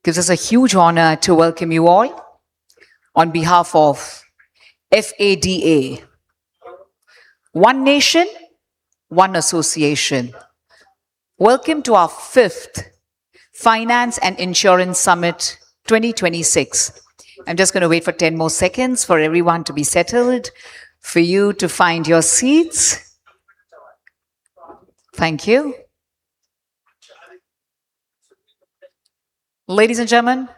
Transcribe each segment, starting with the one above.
gives us a huge honor to welcome you all on behalf of FADA. One Nation, One Association. Welcome to our 5th Finance and Insurance Summit 2026. I'm just going to wait for 10 more seconds for everyone to be settled, for you to find your seats. Thank you. Ladies and gentlemen,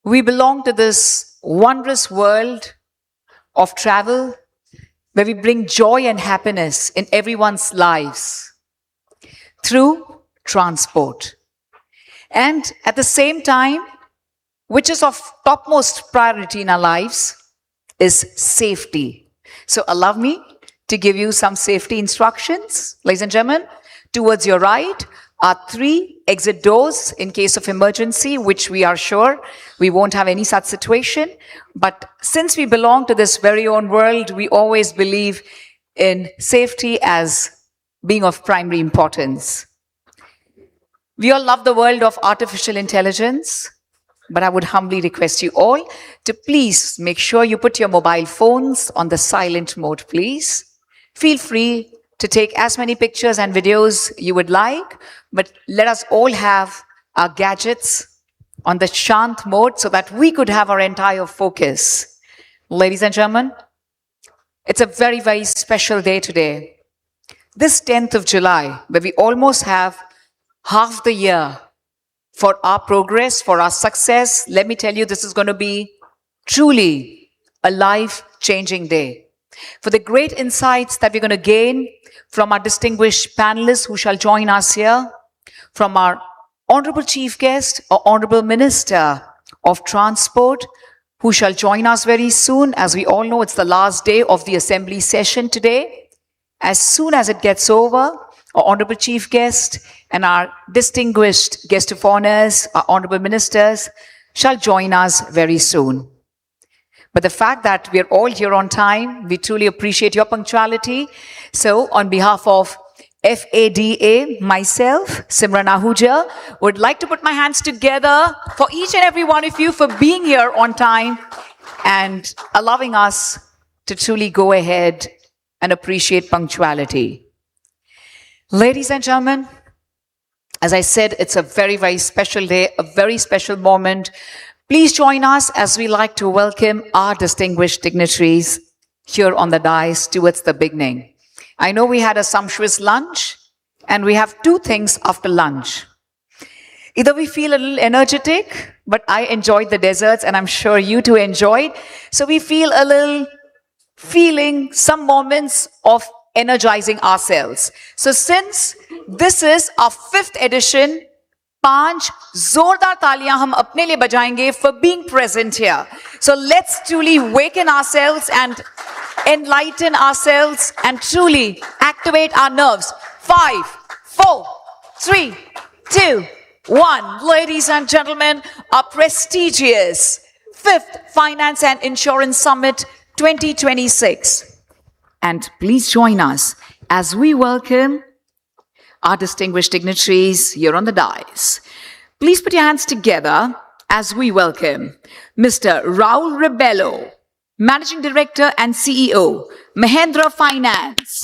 we belong to this wondrous world of travel where we bring joy and happiness in everyone's lives through transport. And at the same time, which is of topmost priority in our lives, is safety. So allow me to give you some safety instructions. Ladies and gentlemen, towards your right are 3 exit doors in case of emergency, which we are sure we won't have any such situation. But since we belong to this very own world, we always believe in safety as being of primary importance. We all love the world of artificial intelligence, but I would humbly request you all to please make sure you put your mobile phones on the silent mode, please. Feel free to take as many pictures and videos you would like, but let us all have our gadgets on the shant mode so that we could have our entire focus. Ladies and gentlemen, it's a very, very special day today. This 10th of July, where we almost have half the year for our progress, for our success. Let me tell you, this is going to be truly a life-changing day. For the great insights that we're going to gain from our distinguished panelists who shall join us here, from our Honorable Chief Guest or Honorable Minister of Transport, who shall join us very soon. As we all know, it's the last day of the Assembly session today. As soon as it gets over, our Honorable Chief Guest and our distinguished guest of honors, our Honorable Ministers, shall join us very soon. But the fact that we're all here on time, we truly appreciate your punctuality. So on behalf of FADA, myself, Simran Ahuja, would like to put my hands together for each and every one of you for being here on time and allowing us to truly go ahead and appreciate punctuality. Ladies and gentlemen, as I said, it's a very, very special day, a very special moment. Please join us as we like to welcome our distinguished dignitaries here on the dais towards the beginning. I know we had a sumptuous lunch, and we have 2 things after lunch. Either we feel a little energetic, but I enjoyed the desserts, and I'm sure you too enjoyed. So we feel a little feeling some moments of energizing ourselves. So since this is our 5th edition, 5 जोरदार तालियां हम अपने लिए बजाएंगे for being present here. So let's truly waken ourselves and enlighten ourselves and truly activate our nerves. 5, 4, 3, 2, 1. Ladies and gentlemen, our prestigious 5th Finance and Insurance Summit 2026. And please join us as we welcome our distinguished dignitaries here on the dais. Please put your hands together as we welcome Mr. Raul Rebello, Managing Director and CEO, Mahindra Finance.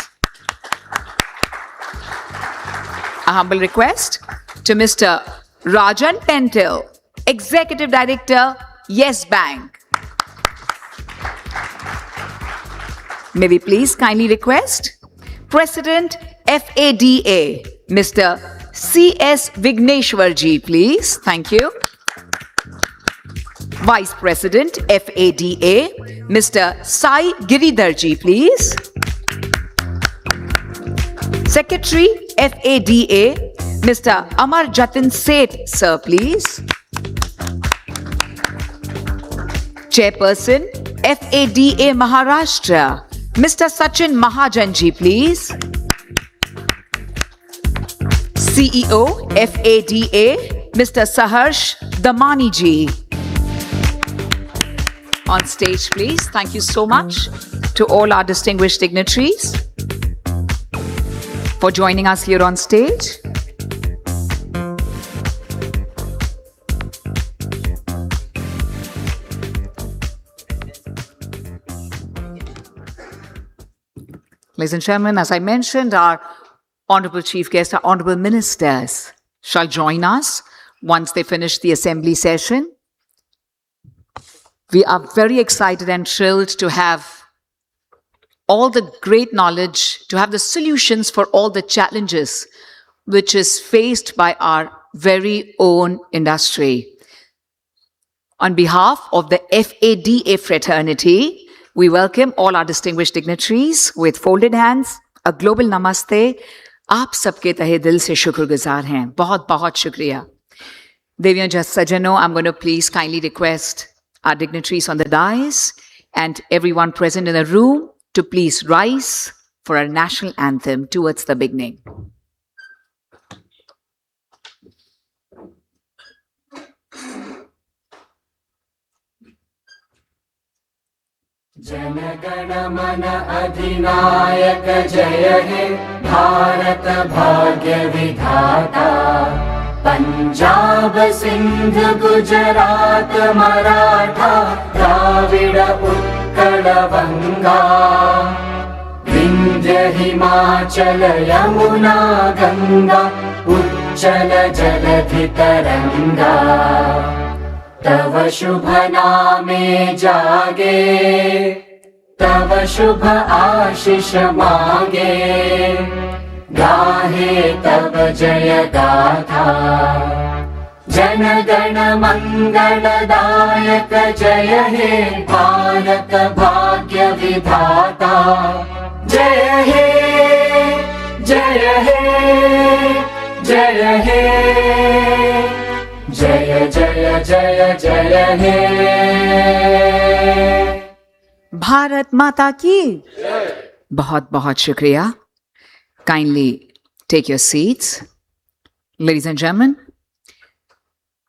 A humble request to Mr. Rajan Pental, Executive Director, Yes Bank. May we please kindly request President FADA, Mr. C.S. Vigneshwar ji, please. Thank you. Vice President FADA, Mr. Sai Giridhar ji, please. Secretary FADA, Mr. Amar Jatin Sheth, sir, please. Chairperson FADA Maharashtra, Mr. Sachin Mahajan ji, please. CEO FADA, Mr. Saharsh Damani ji. On stage, please. Thank you so much to all our distinguished dignitaries for joining us here on stage. Ladies and gentlemen, as I mentioned, our honorable chief guests, our honorable ministers shall join us once they finish the assembly session. We are very excited and thrilled to have all the great knowledge, to have the solutions for all the challenges which is faced by our very own industry. On behalf of the FADA fraternity, we welcome all our distinguished dignitaries with folded hands, a global namaste. आप सबके तहे दिल से शुक्रगुजार हैं. बहुत बहुत शुक्रिया. Deviyan Sajano, I'm going to please kindly request our dignitaries on the dais and everyone present in the room to please rise for our national anthem towards the beginning. Jana Gana मन अधिनायक जय हे भारत भाग्य विधाता पंजाब सिंध गुजरात मराठा द्राविड उत्कल बंगा विंध्य हिमाचल यमुना गंगा उच्चल जलधि तरंगा तव शुभ नामे जागे तव शुभ आशीष मागे गाहे तव जय गाथा जन गण मंगलदायक जय हे भारत भाग्य विधाता जय हे जय हे जय हे जय जय जय जय हे भारत माता की बहुत बहुत शुक्रिया. Kindly take your seats. Ladies and gentlemen,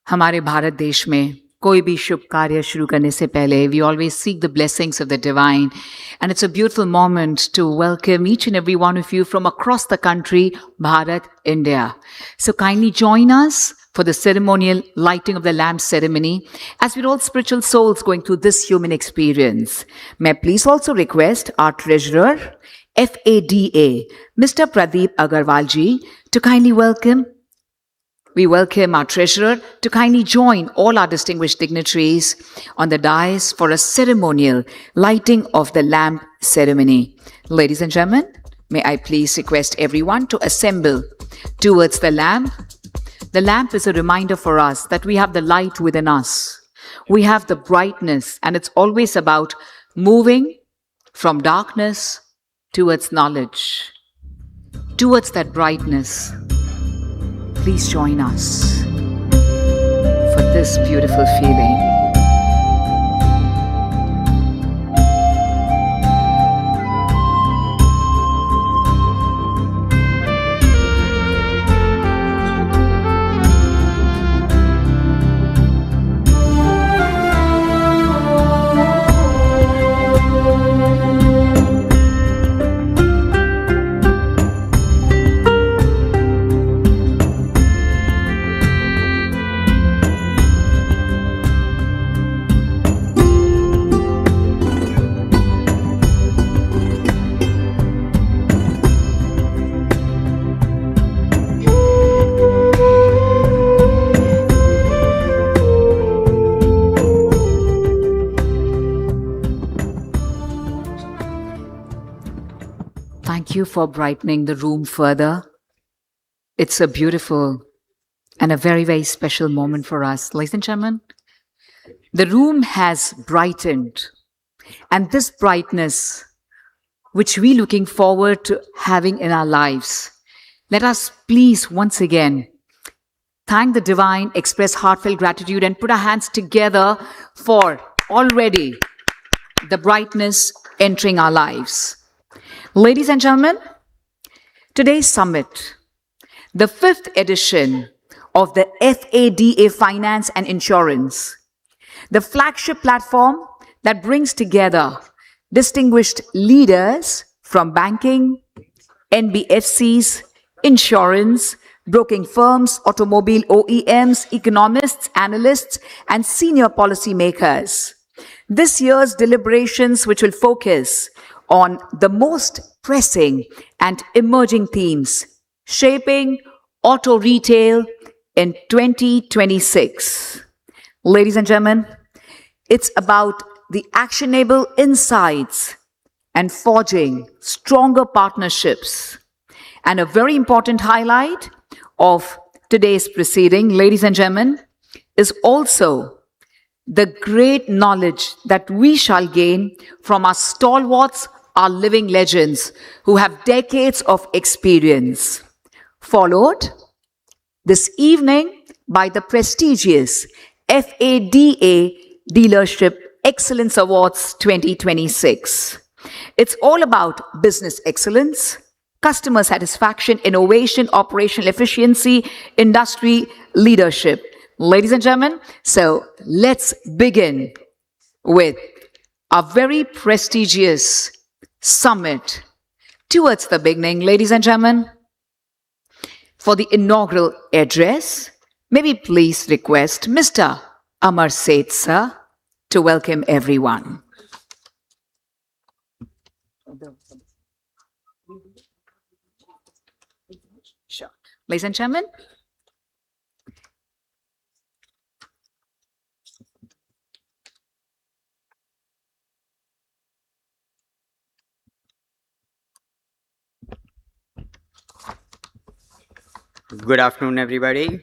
हमारे भारत देश में कोई भी शुभ कार्य शुरू करने से पहले we always seek the blessings of the divine, and it's a beautiful moment to welcome each and every one of you from across the country, Bharat, India. So kindly join us for the ceremonial lighting of the lamp ceremony as we're all spiritual souls going through this human experience. May I please also request our treasurer, FADA, Mr. Pradeep Agarwal ji, to kindly welcome. We welcome our treasurer to kindly join all our distinguished dignitaries on the dais for a ceremonial lighting of the lamp ceremony. Ladies and gentlemen, may I please request everyone to assemble towards the lamp. The lamp is a reminder for us that we have the light within us. We have the brightness, and it's always about moving from darkness towards knowledge, towards that brightness. Please join us for this beautiful feeling. Thank you for brightening the room further. It's a beautiful and a very, very special moment for us. Ladies and gentlemen, the room has brightened, and this brightness, which we're looking forward to having in our lives, let us please once again thank the divine, express heartfelt gratitude, and put our hands together for already the brightness entering our lives. Ladies and gentlemen, today's summit, the 5th edition of the FADA Finance and Insurance, the flagship platform that brings together distinguished leaders from banking, NBFCs, insurance, broking firms, automobile OEMs, economists, analysts, and senior policymakers. This year's deliberations, which will focus on the most pressing and emerging themes shaping auto retail in 2026. Ladies and gentlemen, it's about the actionable insights and forging stronger partnerships. And a very important highlight of today's proceeding, ladies and gentlemen, is also the great knowledge that we shall gain from our stalwarts, our living legends who have decades of experience, followed this evening by the prestigious FADA Dealership Excellence Awards 2026. It's all about business excellence, customer satisfaction, innovation, operational efficiency, industry leadership. Ladies and gentlemen, so let's begin with a very prestigious summit towards the beginning. Ladies and gentlemen, for the inaugural address, may we please request Mr. Amar Seth, sir, to welcome everyone. Sure. Ladies and gentlemen, good afternoon, everybody.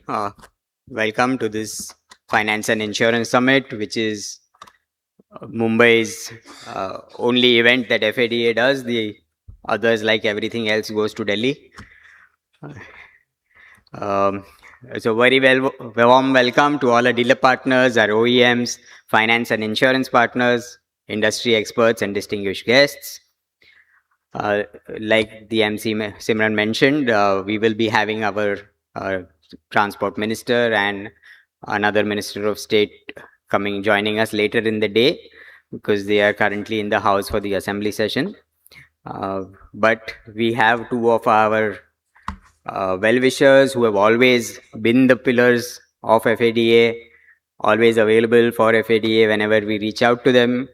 Welcome to this Finance and Insurance Summit, which is Mumbai's only event that FADA does. The others, like everything else, goes to Delhi. So very warm welcome to all our dealer partners, our OEMs, finance and insurance partners, industry experts, and distinguished guests. Like the MC Simran mentioned, we will be having our transport minister and another minister of state joining us later in the day, because they are currently in the house for the assembly session. But we have two of our well-wishers who have always been the pillars of FADA, always available for FADA whenever we reach out to them.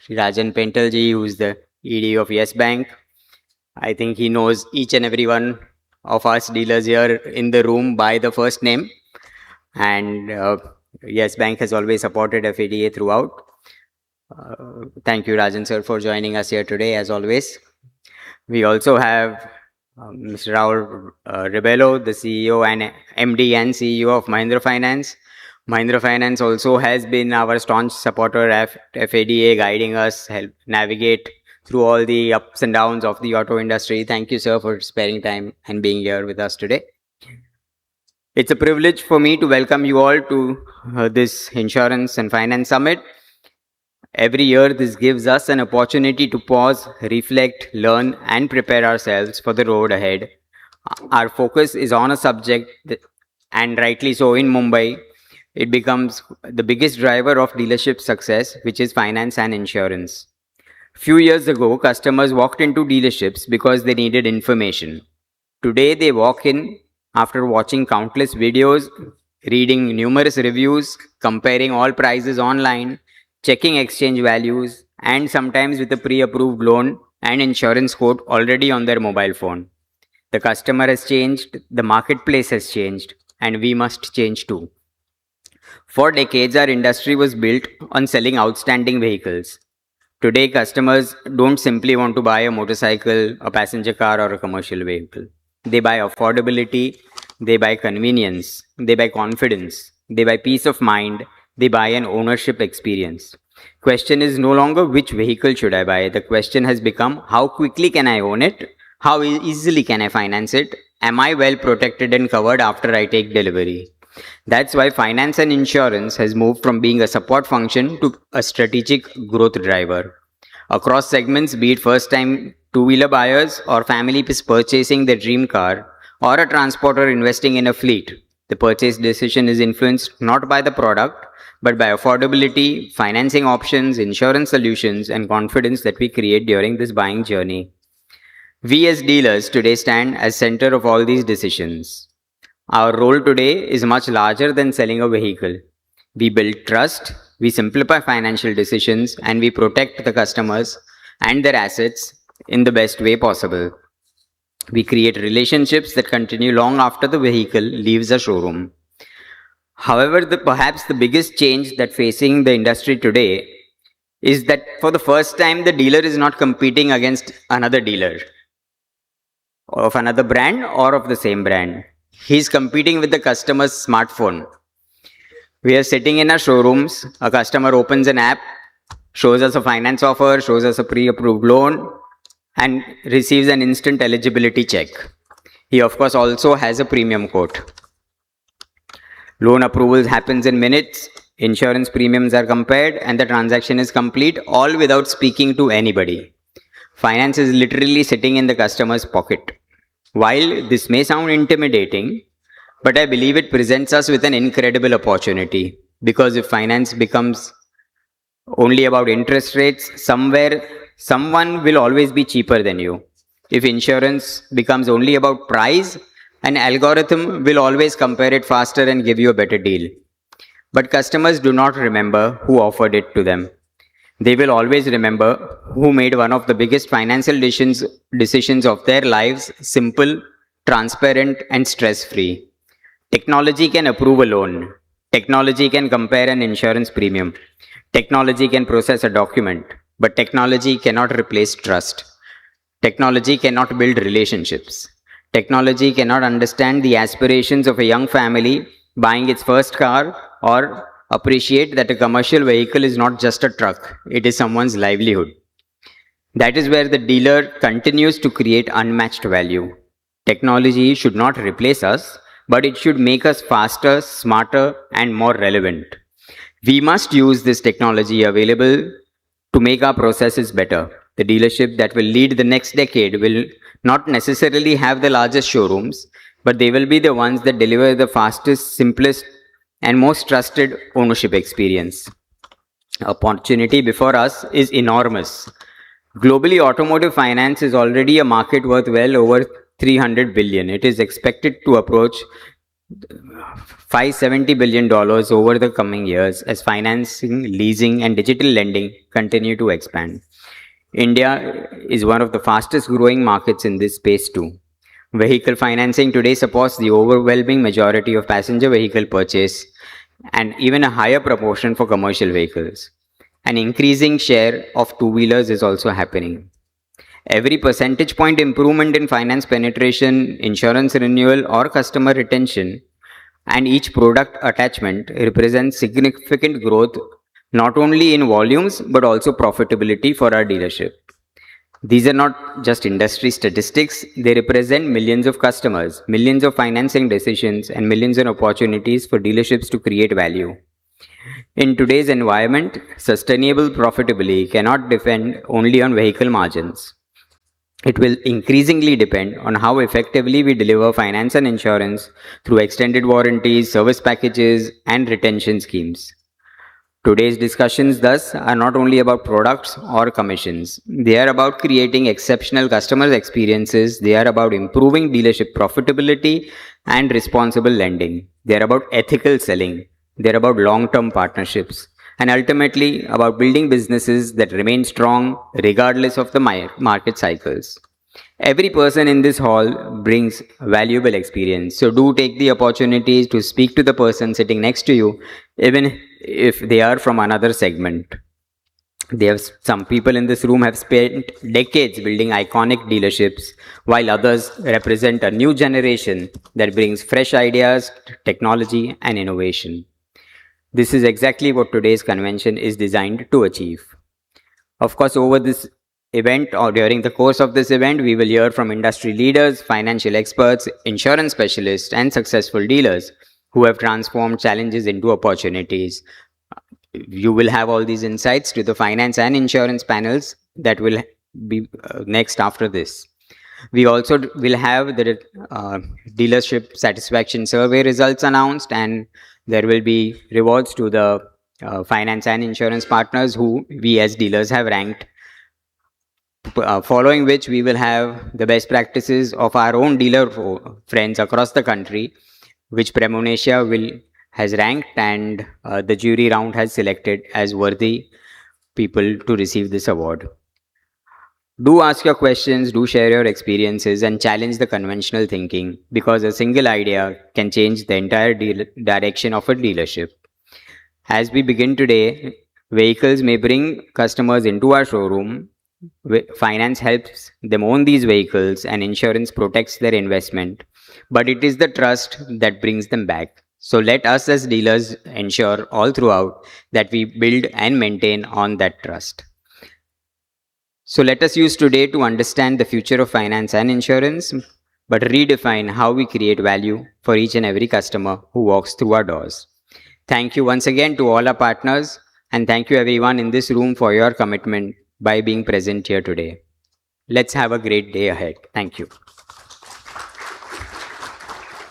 Rajan Pental ji, who is the ED of Yes Bank. I think he knows each and every one of us dealers here in the room by the first name. And Yes Bank has always supported FADA throughout. Thank you, Rajan sir, for joining us here today, as always. We also have Mr. Raul Rebello, the CEO and MD and CEO of Mahindra Finance. Mahindra Finance also has been our staunch supporter at FADA, guiding us, help navigate through all the ups and downs of the auto industry. Thank you, sir, for sparing time and being here with us today. It's a privilege for me to welcome you all to this Insurance and Finance Summit. Every year, this gives us an opportunity to pause, reflect, learn, and prepare ourselves for the road ahead. Our focus is on a subject that, and rightly so in Mumbai, it becomes the biggest driver of dealership success, which is finance and insurance. Few years ago, customers walked into dealerships because they needed information. Today, they walk in after watching countless videos, reading numerous reviews, comparing all prices online, checking exchange values, and sometimes with a pre-approved loan and insurance quote already on their mobile phone. The customer has changed, the marketplace has changed, and we must change too. For decades, our industry was built on selling outstanding vehicles. Today, customers don't simply want to buy a motorcycle, a passenger car, or a commercial vehicle. They buy affordability, they buy convenience, they buy confidence, they buy peace of mind, they buy an ownership experience. Question is no longer which vehicle should I buy. The question has become how quickly can I own it? How easily can I finance it? Am I well protected and covered after I take delivery? That's why finance and insurance has moved from being a support function to a strategic growth driver. Across segments, be it first-time two-wheeler buyers or families purchasing their dream car or a transporter investing in a fleet, the purchase decision is influenced not by the product, but by affordability, financing options, insurance solutions, and confidence that we create during this buying journey. We as dealers today stand as center of all these decisions. Our role today is much larger than selling a vehicle. We build trust, we simplify financial decisions, and we protect the customers and their assets in the best way possible. We create relationships that continue long after the vehicle leaves the showroom. However, perhaps the biggest change that facing the industry today is that for the first time, the dealer is not competing against another dealer of another brand or of the same brand. He's competing with the customer's smartphone. We are sitting in our showrooms, a customer opens an app, shows us a finance offer, shows us a pre-approved loan, and receives an instant eligibility check. He of course also has a premium quote. Loan approvals happens in minutes, insurance premiums are compared, and the transaction is complete, all without speaking to anybody. Finance is literally sitting in the customer's pocket. While this may sound intimidating, but I believe it presents us with an incredible opportunity, because if finance becomes only about interest rates, someone will always be cheaper than you. If insurance becomes only about price, an algorithm will always compare it faster and give you a better deal. But customers do not remember who offered it to them. They will always remember who made one of the biggest financial decisions of their lives simple, transparent, and stress-free. Technology can approve a loan. Technology can compare an insurance premium. Technology can process a document. But technology cannot replace trust. Technology cannot build relationships. Technology cannot understand the aspirations of a young family buying its first car or appreciate that a commercial vehicle is not just a truck, it is someone's livelihood. That is where the dealer continues to create unmatched value. Technology should not replace us, but it should make us faster, smarter, and more relevant. We must use this technology available to make our processes better. The dealership that will lead the next decade will not necessarily have the largest showrooms, but they will be the ones that deliver the fastest, simplest, and most trusted ownership experience. Opportunity before us is enormous. Globally, automotive finance is already a market worth well over 300 billion. It is expected to approach $570 billion over the coming years as financing, leasing, and digital lending continue to expand. India is one of the fastest growing markets in this space too. Vehicle financing today supports the overwhelming majority of passenger vehicle purchase and even a higher proportion for commercial vehicles. An increasing share of two-wheelers is also happening. Every percentage point improvement in finance penetration, insurance renewal, or customer retention, and each product attachment represents significant growth not only in volumes but also profitability for our dealership. These are not just industry statistics, they represent millions of customers, millions of financing decisions, and millions of opportunities for dealerships to create value. In today's environment, sustainable profitability cannot depend only on vehicle margins. It will increasingly depend on how effectively we deliver finance and insurance through extended warranties, service packages, and retention schemes. Today's discussions, thus, are not only about products or commissions. They are about creating exceptional customer experiences. They are about improving dealership profitability and responsible lending. They are about ethical selling. They are about long-term partnerships. And ultimately, about building businesses that remain strong regardless of the market cycles. Every person in this hall brings valuable experience. So do take the opportunities to speak to the person sitting next to you, even if they are from another segment. Some people in this room have spent decades building iconic dealerships, while others represent a new generation that brings fresh ideas, technology, and innovation. This is exactly what today's convention is designed to achieve. Of course, over this event or during the course of this event, we will hear from industry leaders, financial experts, insurance specialists, and successful dealers who have transformed challenges into opportunities. You will have all these insights to the finance and insurance panels that will be next after this. We also will have the dealership satisfaction survey results announced, and there will be rewards to the finance and insurance partners who we as dealers have ranked. Following which, we will have the best practices of our own dealer friends across the country, which Premonesia has ranked, and the jury round has selected as worthy people to receive this award. Do ask your questions, do share your experiences, and challenge the conventional thinking, because a single idea can change the entire direction of a dealership. As we begin today, vehicles may bring customers into our showroom. Finance helps them own these vehicles, and insurance protects their investment. But it is the trust that brings them back. So let us as dealers ensure all throughout that we build and maintain on that trust. So let us use today to understand the future of finance and insurance, but redefine how we create value for each and every customer who walks through our doors. Thank you once again to all our partners, and thank you everyone in this room for your commitment by being present here today. Let's have a great day ahead. Thank you.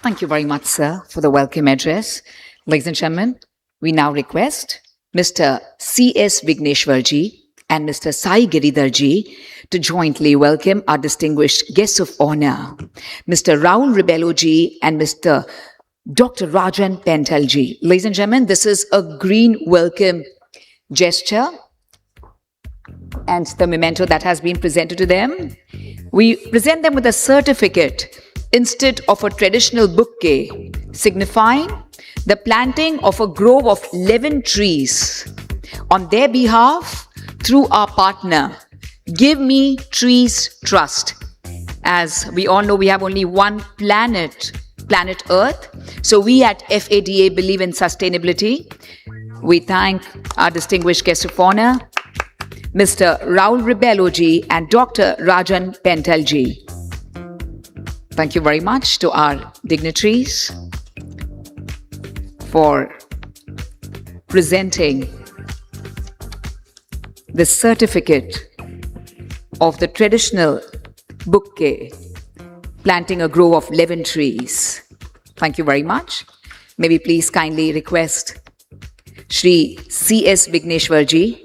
Thank you very much, sir, for the welcome address. Ladies and gentlemen, we now request Mr. C.S. Vigneshwar ji and Mr. Sai Giridhar ji to jointly welcome our distinguished guests of honor, Mr. Raul Rebello ji and Mr. Dr. Rajan Pental ji. Ladies and gentlemen, this is a green welcome gesture and the memento that has been presented to them. We present them with a certificate instead of a traditional bouquet, signifying the planting of a grove of 11 trees on their behalf through our partner, Give Me Trees Trust. As we all know, we have only one planet Earth. So we at FADA believe in sustainability. We thank our distinguished guest of honor, Mr. Raul Rebello ji and Dr. Rajan Pental ji. Thank you very much to our dignitaries for presenting the certificate of the traditional bouquet, planting a grove of 11 trees. Thank you very much. May we please kindly request Shri C.S. Vigneshwar ji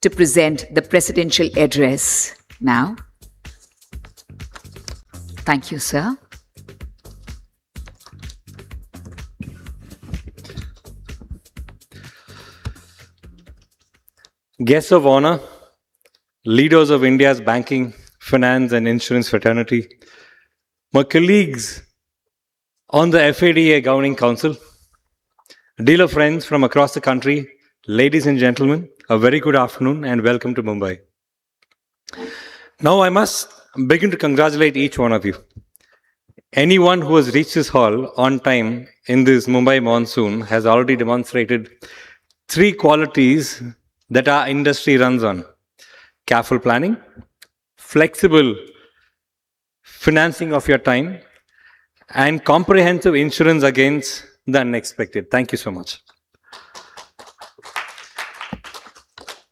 to present the presidential address now. Thank you, sir. Guests of honor, leaders of India's banking, finance, and insurance fraternity, my colleagues on the FADA Governing Council, dealer friends from across the country, ladies and gentlemen, a very good afternoon and welcome to Mumbai. Now I must begin to congratulate each one of you. Anyone who has reached this hall on time in this Mumbai monsoon has already demonstrated 3 qualities that our industry runs on: careful planning, flexible financing of your time, and comprehensive insurance against the unexpected. Thank you so much.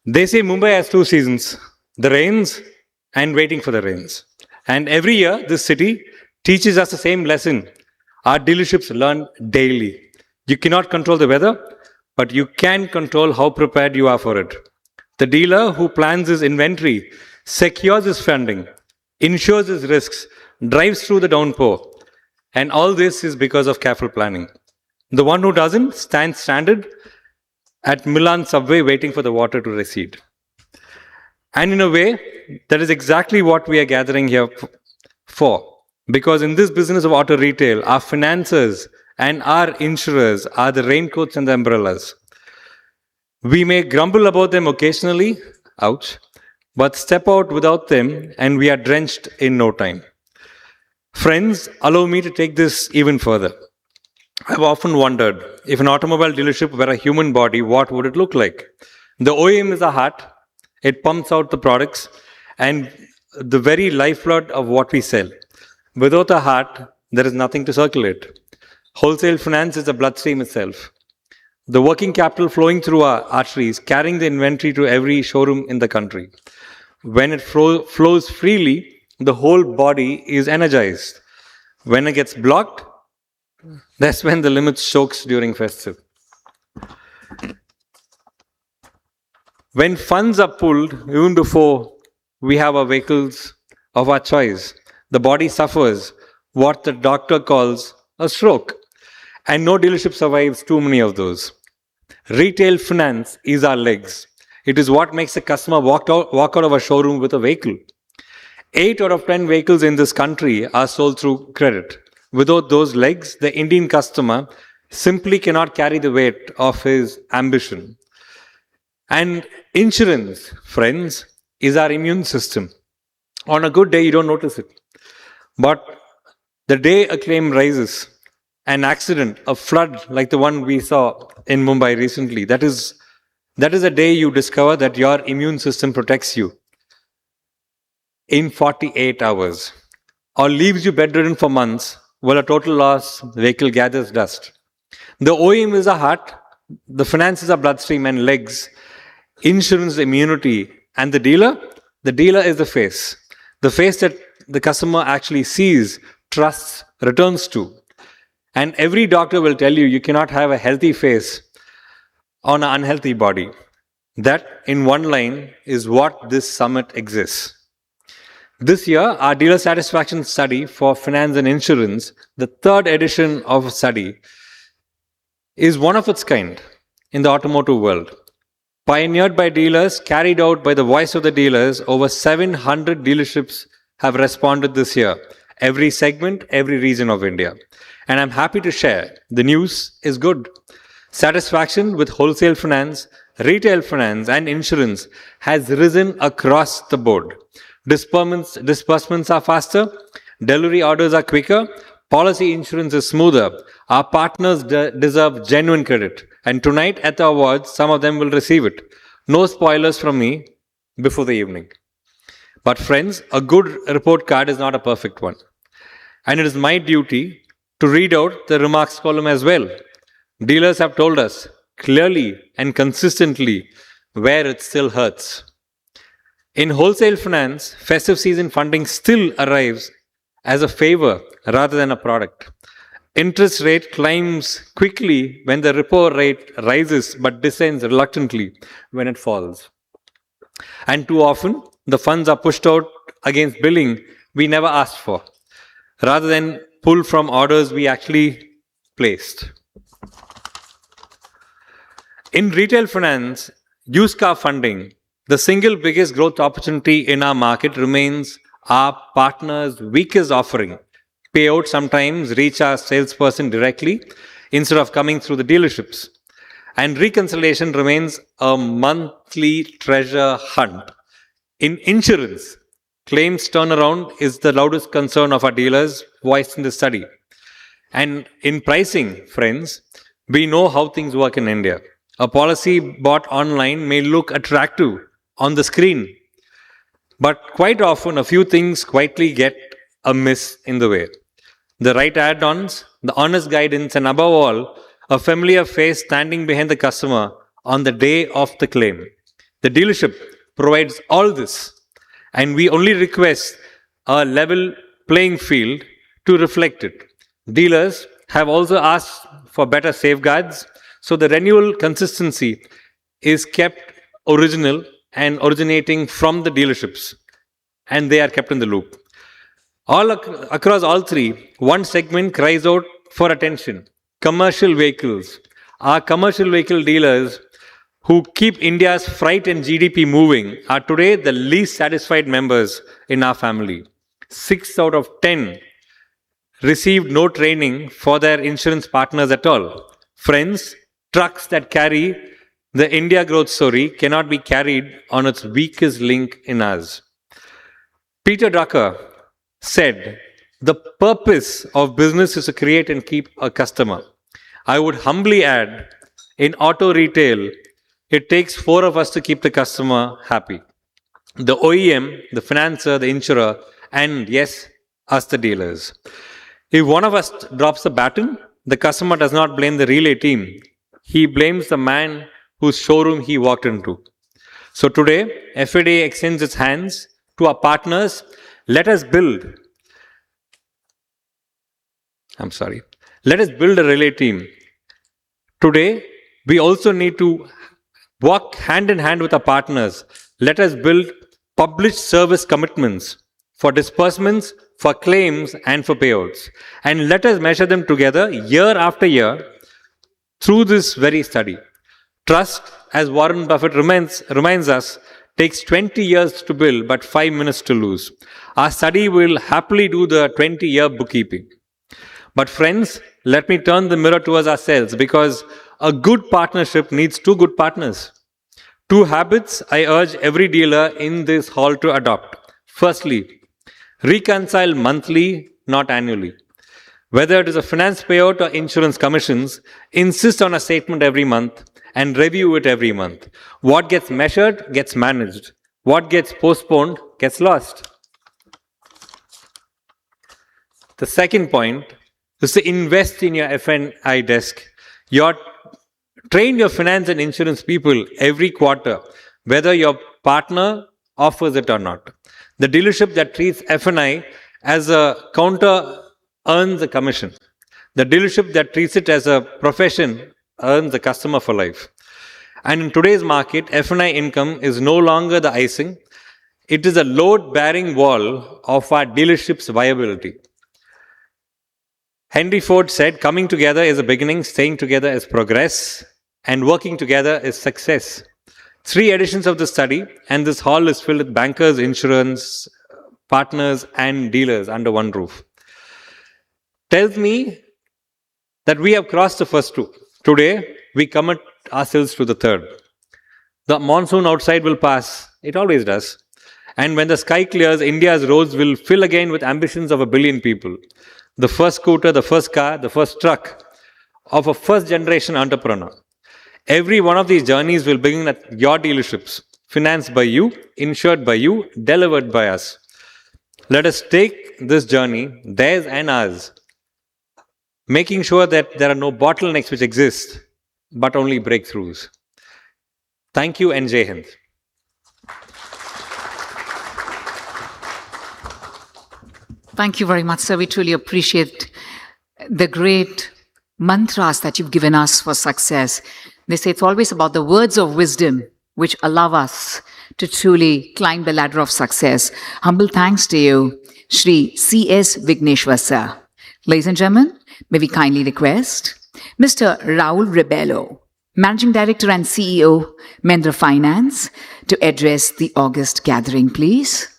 They say Mumbai has 2 seasons, the rains and waiting for the rains. And every year, this city teaches us the same lesson. Our dealerships learn daily. You cannot control the weather, but you can control how prepared you are for it. The dealer who plans his inventory, secures his funding, insures his risks, drives through the downpour. And all this is because of careful planning. The one who doesn't stands stranded at Milan subway waiting for the water to recede. And in a way, that is exactly what we are gathering here for. Because in this business of auto retail, our financiers and our insurers are the raincoats and the umbrellas. We may grumble about them occasionally, ouch, but step out without them and we are drenched in no time. Friends, allow me to take this even further. I've often wondered, if an automobile dealership were a human body, what would it look like? The OEM is a heart. It pumps out the products and the very lifeblood of what we sell. Without a heart, there is nothing to circulate. Wholesale finance is the bloodstream itself. The working capital flowing through our arteries, carrying the inventory to every showroom in the country. When it flows freely, the whole body is energized. When it gets blocked, that's when the limit chokes during festive. When funds are pulled, even before we have our vehicles of our choice, the body suffers what the doctor calls a stroke. And no dealership survives too many of those. Retail finance is our legs. It is what makes a customer walk out of a showroom with a vehicle. 8 out of 10 vehicles in this country are sold through credit. Without those legs, the Indian customer simply cannot carry the weight of his ambition. And insurance, friends, is our immune system. On a good day, you don't notice it. But the day a claim rises, an accident, a flood like the one we saw in Mumbai recently, that is a day you discover that your immune system protects you in 48 hours or leaves you bedridden for months while a total loss vehicle gathers dust. The OEM is a heart, the finance is a bloodstream and legs, insurance immunity, and the dealer is the face that the customer actually sees, trusts, returns to. And every doctor will tell you cannot have a healthy face on an unhealthy body. That, in one line, is what this summit exists. This year, our dealer satisfaction study for finance and insurance, the third edition of a study, is one of its kind in the automotive world. Pioneered by dealers, carried out by the voice of the dealers, over 700 dealerships have responded this year. Every segment, every region of India. And I'm happy to share, the news is good. Satisfaction with wholesale finance, retail finance and insurance has risen across the board. Disbursements are faster, delivery orders are quicker, policy insurance is smoother. Our partners deserve genuine credit. And tonight at the awards, some of them will receive it. No spoilers from me before the evening. But friends, a good report card is not a perfect one. And it is my duty to read out the remarks column as well. Dealers have told us clearly and consistently where it still hurts. In wholesale finance, festive season funding still arrives as a favor rather than a product. Interest rate climbs quickly when the repo rate rises but descends reluctantly when it falls. And too often, the funds are pushed out against billing we never asked for, rather than pull from orders we actually placed. In retail finance, used car funding, the single biggest growth opportunity in our market remains our partners' weakest offering. Payouts sometimes reach our salesperson directly instead of coming through the dealerships. And reconciliation remains a monthly treasure hunt. In insurance, claims turnaround is the loudest concern of our dealers voiced in the study. And in pricing, friends, we know how things work in India. A policy bought online may look attractive on the screen, but quite often a few things quietly get amiss in the way. The right add-ons, the honest guidance, and above all, a familiar face standing behind the customer on the day of the claim. The dealership provides all this, and we only request a level playing field to reflect it. Dealers have also asked for better safeguards, so the renewal consistency is kept original and originating from the dealerships, and they are kept in the loop. Across all three, one segment cries out for attention. Commercial vehicles. Our commercial vehicle dealers who keep India's freight and GDP moving are today the least satisfied members in our family. 6 out of 10 received no training for their insurance partners at all. Friends, trucks that carry the India growth story cannot be carried on its weakest link in us. Peter Drucker said, the purpose of business is to create and keep a customer. I would humbly add, in auto retail, it takes 4 of us to keep the customer happy. The OEM, the financer, the insurer, and yes, us the dealers. If one of us drops the baton, the customer does not blame the relay team. He blames the man whose showroom he walked into. So today, FADA extends its hands to our partners. Let us build a relay team. Today, we also need to walk hand in hand with our partners. Let us build published service commitments for disbursements, for claims, and for payouts. And let us measure them together year after year through this very study. Trust, as Warren Buffett reminds us, takes 20 years to build but 5 minutes to lose. Our study will happily do the 20-year bookkeeping. But friends, let me turn the mirror towards ourselves, because a good partnership needs two good partners. Two habits I urge every dealer in this hall to adopt. Firstly, reconcile monthly, not annually. Whether it is a finance payout or insurance commissions, insist on a statement every month and review it every month. What gets measured gets managed. What gets postponed gets lost. The second point is to invest in your F&I desk. Train your finance and insurance people every quarter, whether your partner offers it or not. The dealership that treats F&I as a counter earns a commission. The dealership that treats it as a profession earns a customer for life. And in today's market, F&I income is no longer the icing. It is a load-bearing wall of our dealership's viability. Henry Ford said, coming together is a beginning, staying together is progress, and working together is success. 3 editions of the study, and this hall is filled with bankers, insurance, partners, and dealers under one roof. Tells me that we have crossed the first 2. Today, we commit ourselves to the third. The monsoon outside will pass. It always does. And when the sky clears, India's roads will fill again with ambitions of 1 billion people. The first scooter, the first car, the first truck of a first-generation entrepreneur. Every one of these journeys will begin at your dealerships, financed by you, insured by you, delivered by us. Let us take this journey, theirs and ours, making sure that there are no bottlenecks which exist, but only breakthroughs. Thank you and Jai Hind. Thank you very much, sir. We truly appreciate the great mantras that you've given us for success. They say it's always about the words of wisdom which allow us to truly climb the ladder of success. Humble thanks to you, Shri C.S. Vigneshwar, sir. Ladies and gentlemen, may we kindly request Mr. Raul Rebello, Managing Director and CEO, Mahindra Finance, to address the August gathering, please.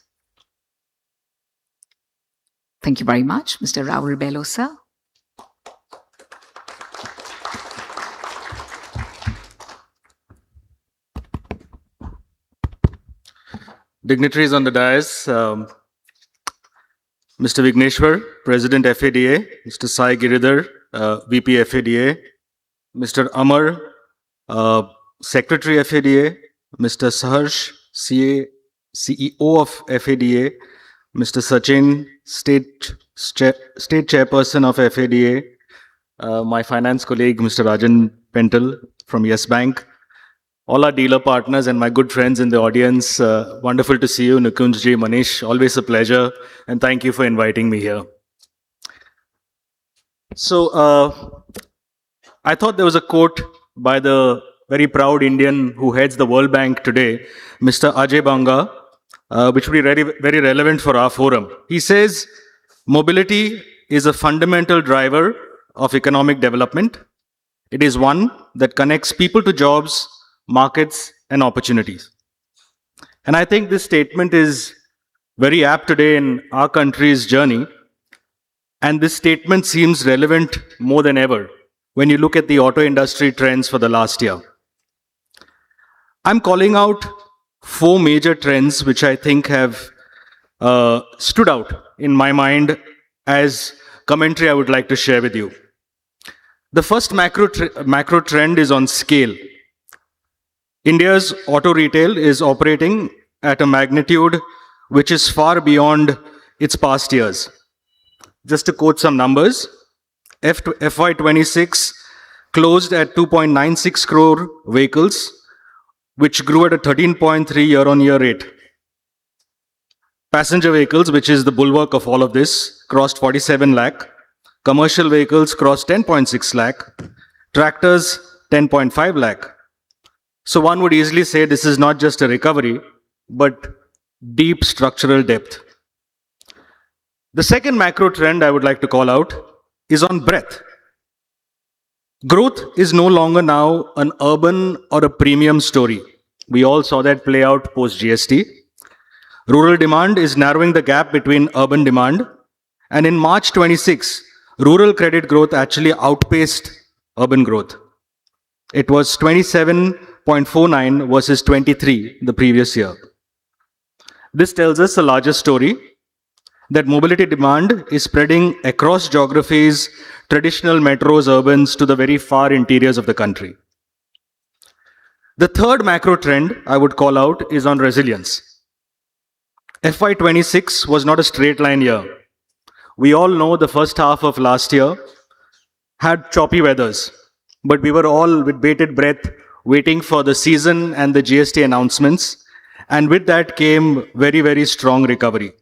Thank you very much, Mr. Raul Rebello, sir. Dignitaries on the dais, Mr. Vigneshwar, President FADA, Mr. Sai Giridhar, VP FADA, Mr. Amar, Secretary FADA, Mr. Saharsh, CEO of FADA, Mr. Sachin, State Chairperson of FADA, my finance colleague, Mr. Rajan Pental from Yes Bank, all our dealer partners and my good friends in the audience. Wonderful to see you, Nikunjji, Manish, always a pleasure, and thank you for inviting me here. So, I thought there was a quote by the very proud Indian who heads the World Bank today, Mr. Ajay Banga, which will be very, very relevant for our forum. He says, mobility is a fundamental driver of economic development. It is one that connects people to jobs, markets, and opportunities. And I think this statement is very apt today in our country's journey. And this statement seems relevant more than ever when you look at the auto industry trends for the last year. I'm calling out 4 major trends which I think have stood out in my mind as commentary I would like to share with you. The first macro trend is on scale. India's auto retail is operating at a magnitude which is far beyond its past years. Just to quote some numbers, FY26 closed at 2.96 crore vehicles, which grew at a 13.3 year-on-year rate. Passenger vehicles, which is the bulwark of all of this, crossed 47 lakh. Commercial vehicles crossed 10.6 lakh. Tractors, 10.5 lakh. So one would easily say this is not just a recovery, but deep structural depth. The second macro trend I would like to call out is on breadth. Growth is no longer now an urban or a premium story. We all saw that play out post GST. Rural demand is narrowing the gap between urban demand. And in March 26, rural credit growth actually outpaced urban growth. It was 27.49 versus 23 the previous year. This tells us a larger story, that mobility demand is spreading across geographies, traditional metros, urbans, to the very far interiors of the country. The third macro trend I would call out is on resilience. FY26 was not a straight line year. We all know the first half of last year had choppy weathers, but we were all with bated breath waiting for the season and the GST announcements. And with that came very, very strong recovery.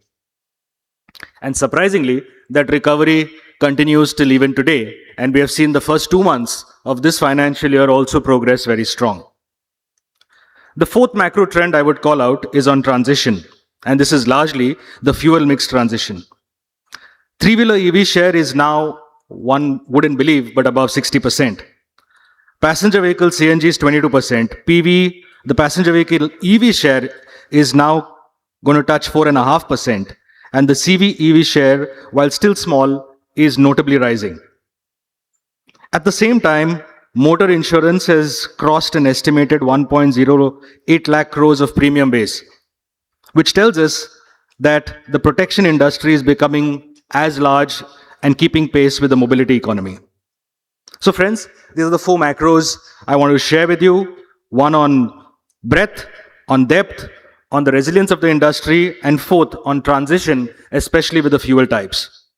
And surprisingly, that recovery continues till even today. And we have seen the first 2 months of this financial year also progress very strong. The fourth macro trend I would call out is on transition. And this is largely the fuel mix transition. Three-wheeler EV share is now, one wouldn't believe, but above 60%. Passenger vehicle CNG is 22%. PV, the passenger vehicle EV share is now going to touch 4.5%. And the CV EV share, while still small, is notably rising. At the same time, motor insurance has crossed an estimated 1.08 lakh crores of premium base, which tells us that the protection industry is becoming as large and keeping pace with the mobility economy. So friends, these are the 4 macros I want to share with you. One on breadth, on depth, on the resilience of the industry, and fourth, on transition, especially with the fuel types.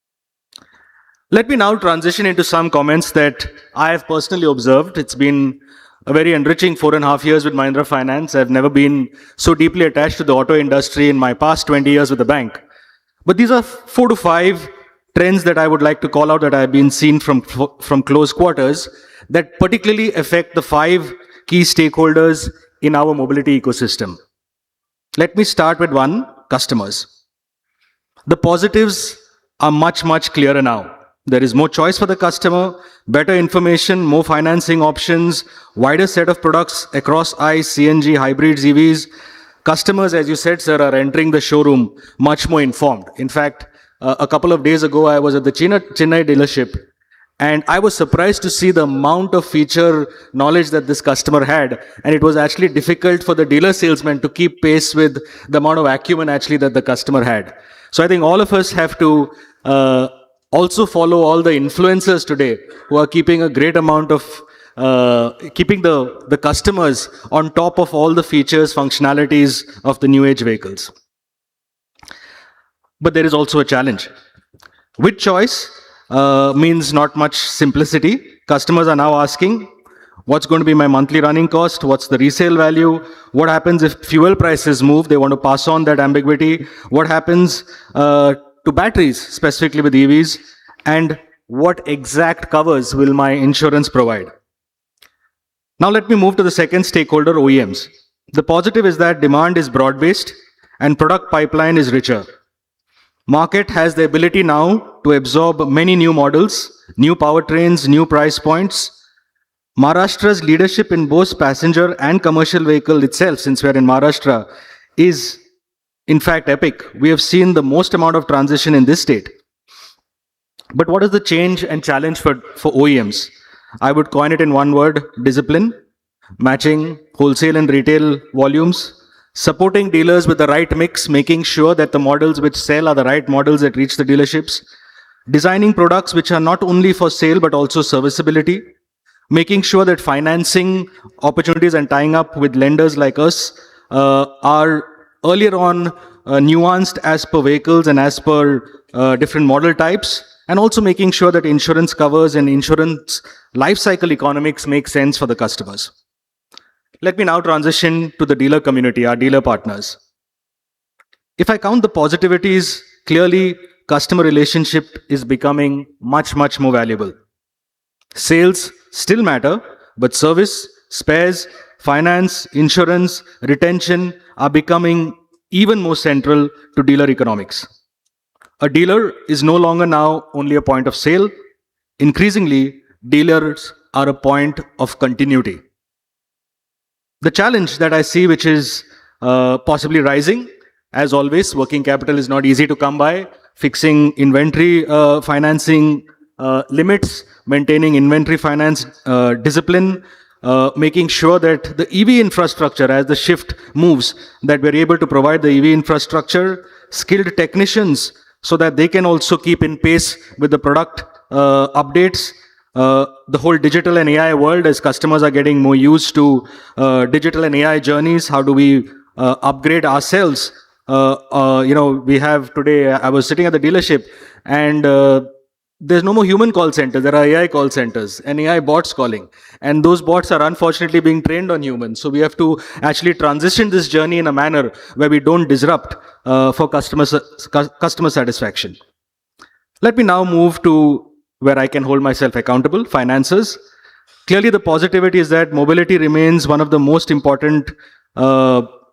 Let me now transition into some comments that I have personally observed. It's been a very enriching 4.5 years with Mahindra Finance. I've never been so deeply attached to the auto industry in my past 20 years with the bank. But these are 4 to 5 trends that I would like to call out that I've been seen from close quarters that particularly affect the 5 key stakeholders in our mobility ecosystem. Let me start with one, customers. The positives are much, much clearer now. There is more choice for the customer, better information, more financing options, wider set of products across ICE, CNG, hybrids, EVs. Customers, as you said, sir, are entering the showroom much more informed. In fact, a couple of days ago, I was at the Chennai dealership, and I was surprised to see the amount of feature knowledge that this customer had. And it was actually difficult for the dealer salesman to keep pace with the amount of acumen actually that the customer had. So I think all of us have to also follow all the influencers today who are keeping a great amount of, keeping the customers on top of all the features, functionalities of the new age vehicles. But there is also a challenge. With choice means not much simplicity. Customers are now asking, what's going to be my monthly running cost? What's the resale value? What happens if fuel prices move? They want to pass on that ambiguity. What happens to batteries, specifically with EVs? And what exact covers will my insurance provide? Now let me move to the second stakeholder, OEMs. The positive is that demand is broad-based and product pipeline is richer. Market has the ability now to absorb many new models, new powertrains, new price points. Maharashtra's leadership in both passenger and commercial vehicle itself, since we are in Maharashtra, is in fact epic. We have seen the most amount of transition in this state. But what is the change and challenge for OEMs? I would coin it in one word, discipline, matching wholesale and retail volumes, supporting dealers with the right mix, making sure that the models which sell are the right models that reach the dealerships, designing products which are not only for sale but also serviceability, making sure that financing opportunities and tying up with lenders like us are earlier on nuanced as per vehicles and as per different model types, and also making sure that insurance covers and insurance life cycle economics make sense for the customers. Let me now transition to the dealer community, our dealer partners. If I count the positivities, clearly customer relationship is becoming much, much more valuable. Sales still matter, but service, spares, finance, insurance, retention are becoming even more central to dealer economics. A dealer is no longer now only a point of sale. Increasingly, dealers are a point of continuity. The challenge that I see, which is possibly rising, as always, working capital is not easy to come by. Fixing inventory financing limits, maintaining inventory finance discipline, making sure that the EV infrastructure, as the shift moves, that we're able to provide the EV infrastructure, skilled technicians, so that they can also keep in pace with the product updates. The whole digital and AI world, as customers are getting more used to digital and AI journeys, how do we upgrade ourselves? We have today, I was sitting at the dealership, and there's no more human call centers. There are AI call centers and AI bots calling. And those bots are unfortunately being trained on humans. So we have to actually transition this journey in a manner where we don't disrupt for customer satisfaction. Let me now move to where I can hold myself accountable, finances. Clearly, the positivity is that mobility remains one of the most important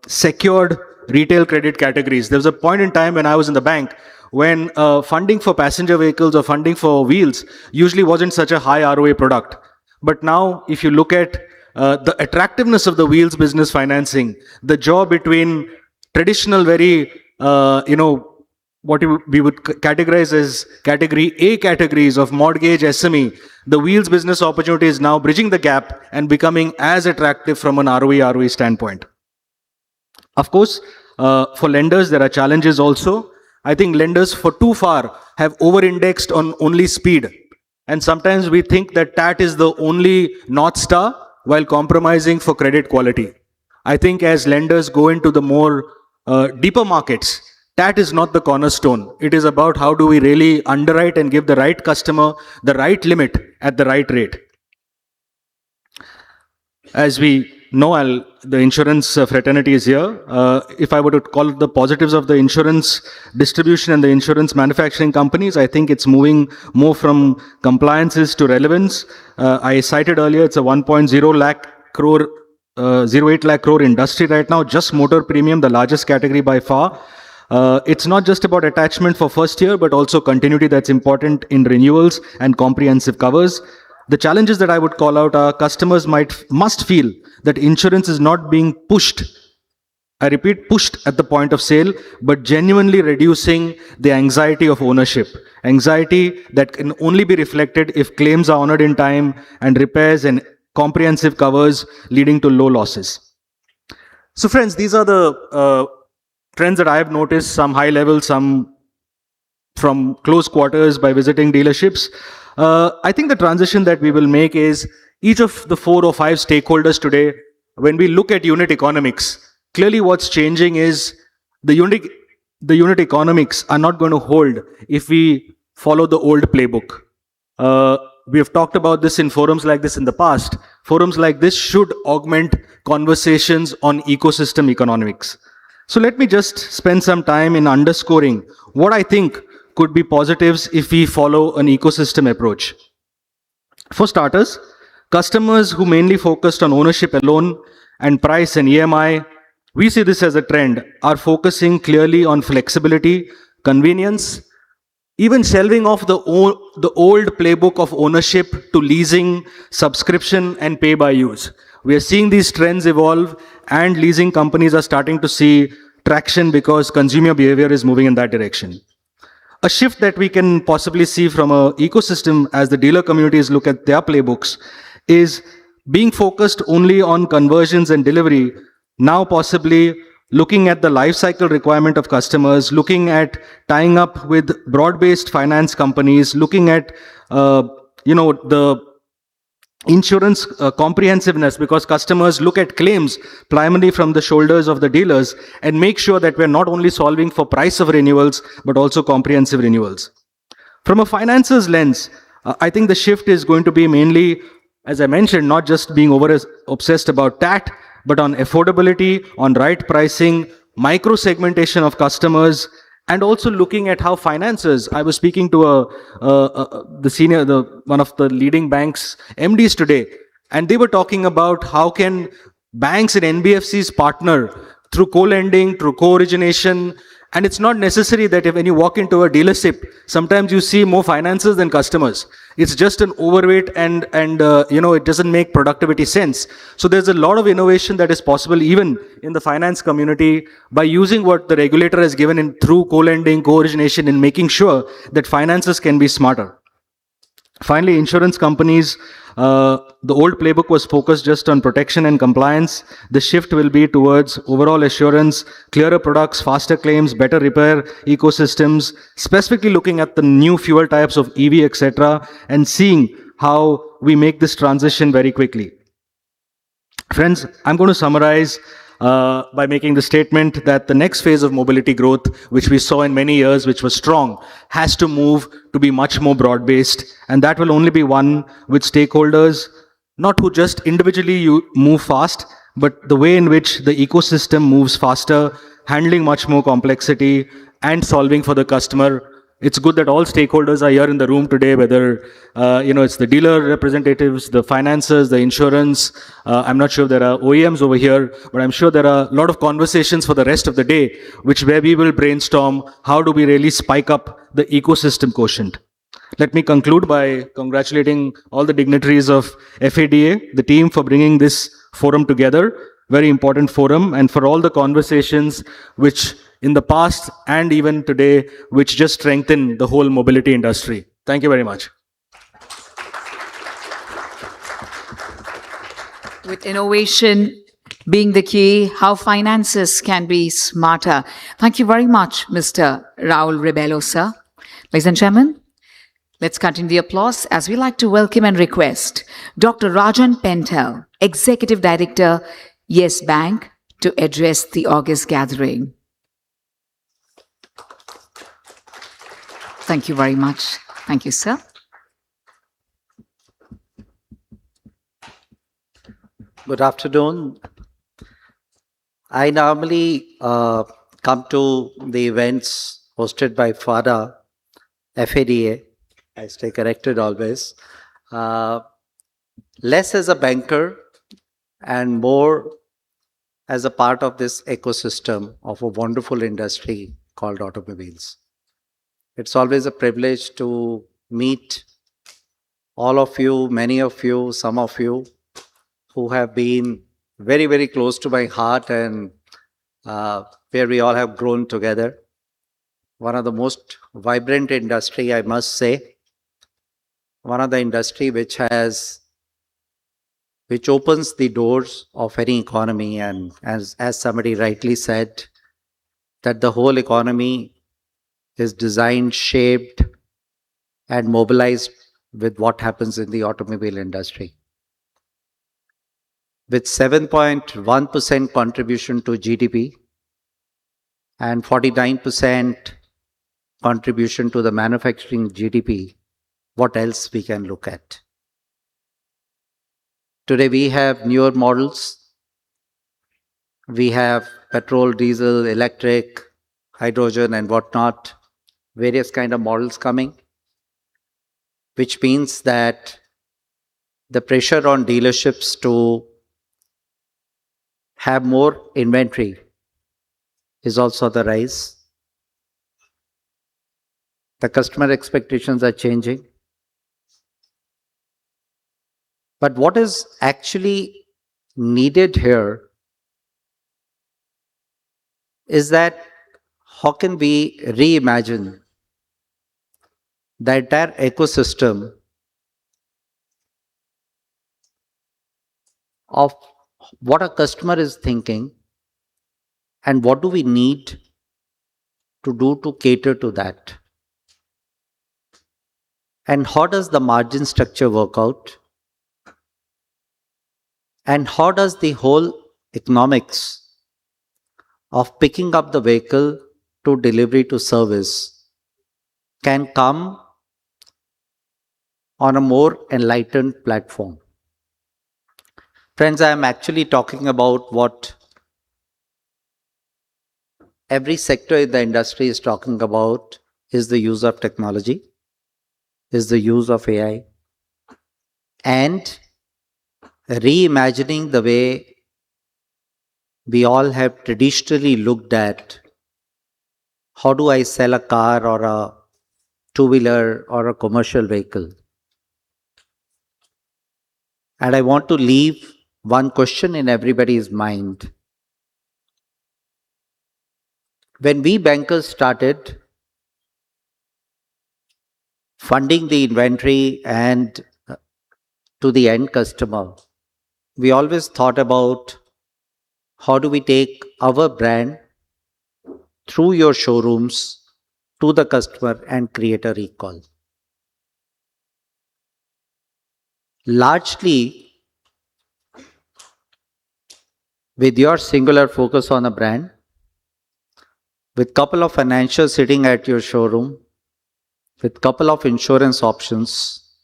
secured retail credit categories. There was a point in time when I was in the bank when funding for passenger vehicles or funding for wheels usually wasn't such a high ROA product. But now, if you look at the attractiveness of the wheels business financing, the jaw between traditional, very, what we would categorize as category A categories of mortgage, SME, the wheels business opportunity is now bridging the gap and becoming as attractive from an ROE standpoint. Of course, for lenders, there are challenges also. I think lenders for too far have over-indexed on only speed. And sometimes we think that TAT is the only North Star while compromising for credit quality. I think as lenders go into the more deeper markets, TAT is not the cornerstone. It is about how do we really underwrite and give the right customer the right limit at the right rate. As we know, the insurance fraternity is here. If I were to call it the positives of the insurance distribution and the insurance manufacturing companies, I think it's moving more from compliances to relevance. I cited earlier, it's a 1.0 lakh crore, 08 lakh crore industry right now, just motor premium, the largest category by far. It's not just about attachment for first year, but also continuity that's important in renewals and comprehensive covers. The challenges that I would call out are customers must feel that insurance is not being pushed. I repeat, pushed at the point of sale, but genuinely reducing the anxiety of ownership. Anxiety that can only be reflected if claims are honored in time and repairs and comprehensive covers leading to low losses. So friends, these are the trends that I have noticed, some high level, some from close quarters by visiting dealerships. I think the transition that we will make is each of the 4 or 5 stakeholders today, when we look at unit economics, clearly what's changing is the unit economics are not going to hold if we follow the old playbook. We have talked about this in forums like this in the past. Forums like this should augment conversations on ecosystem economics. So let me just spend some time in underscoring what I think could be positives if we follow an ecosystem approach. For starters, customers who mainly focused on ownership alone and price and EMI, we see this as a trend, are focusing clearly on flexibility, convenience, even shelving off the old playbook of ownership to leasing, subscription, and pay by use. We are seeing these trends evolve, and leasing companies are starting to see traction because consumer behavior is moving in that direction. A shift that we can possibly see from an ecosystem as the dealer communities look at their playbooks is being focused only on conversions and delivery, now possibly looking at the life cycle requirement of customers, looking at tying up with broad-based finance companies, looking at the insurance comprehensiveness, because customers look at claims primarily from the shoulders of the dealers and make sure that we're not only solving for price of renewals, but also comprehensive renewals. From a financer's lens, I think the shift is going to be mainly, as I mentioned, not just being obsessed about TAT, but on affordability, on right pricing, micro segmentation of customers, and also looking at how financiers. I was speaking to one of the leading banks MDs today, and they were talking about how can banks and NBFCs partner through co-lending, through co-origination, And it's not necessary that if when you walk into a dealership, sometimes you see more finances than customers. It's just an overweight and it doesn't make productivity sense. So there's a lot of innovation that is possible even in the finance community by using what the regulator has given in through co-lending, co-origination, in making sure that finances can be smarter. Finally, insurance companies, the old playbook was focused just on protection and compliance. The shift will be towards overall assurance, clearer products, faster claims, better repair ecosystems, specifically looking at the new fuel types of EV, etc., and seeing how we make this transition very quickly. Friends, I'm going to summarize by making the statement that the next phase of mobility growth, which we saw in many years, which was strong, has to move to be much more broad-based. And that will only be one with stakeholders, not who just individually move fast, but the way in which the ecosystem moves faster, handling much more complexity and solving for the customer. It's good that all stakeholders are here in the room today, whether it's the dealer representatives, the financiers, the insurance. I'm not sure if there are OEMs over here, but I'm sure there are a lot of conversations for the rest of the day, where we will brainstorm how do we really spike up the ecosystem quotient. Let me conclude by congratulating all the dignitaries of FADA, the team, for bringing this forum together, very important forum, and for all the conversations which in the past and even today, which just strengthen the whole mobility industry. Thank you very much. With innovation being the key, how finances can be smarter. Thank you very much, Mr. Raul Rebello, sir. Ladies and gentlemen, let's continue the applause as we like to welcome and request Dr. Rajan Pental, Executive Director, Yes Bank, to address the August gathering. Thank you very much. Thank you, sir. Good afternoon. I normally come to the events hosted by FADA, FADA. I stay corrected always. Less as a banker and more as a part of this ecosystem of a wonderful industry called automobiles. It's always a privilege to meet all of you, many of you, some of you who have been very, very close to my heart and where we all have grown together. One of the most vibrant industry, I must say. One of the industry which opens the doors of any economy, and as somebody rightly said, that the whole economy is designed, shaped, and mobilized with what happens in the automobile industry. With 7.1% contribution to GDP and 49% contribution to the manufacturing GDP, what else we can look at? Today we have newer models. We have petrol, diesel, electric, hydrogen and whatnot, various kind of models coming, which means that the pressure on dealerships to have more inventory is also the rise. The customer expectations are changing. But what is actually needed here is that how can we reimagine the entire ecosystem of what a customer is thinking and what do we need to do to cater to that? And how does the margin structure work out? And how does the whole economics of picking up the vehicle to delivery to service can come on a more enlightened platform? Friends, I am actually talking about what every sector in the industry is talking about, is the use of technology, is the use of AI, and reimagining the way we all have traditionally looked at how do I sell a car or a two-wheeler or a commercial vehicle? And I want to leave one question in everybody's mind. When we bankers started funding the inventory and to the end customer, we always thought about how do we take our brand through your showrooms to the customer and create a recall. Largely, with your singular focus on a brand, with couple of financials sitting at your showroom, with couple of insurance options,